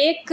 1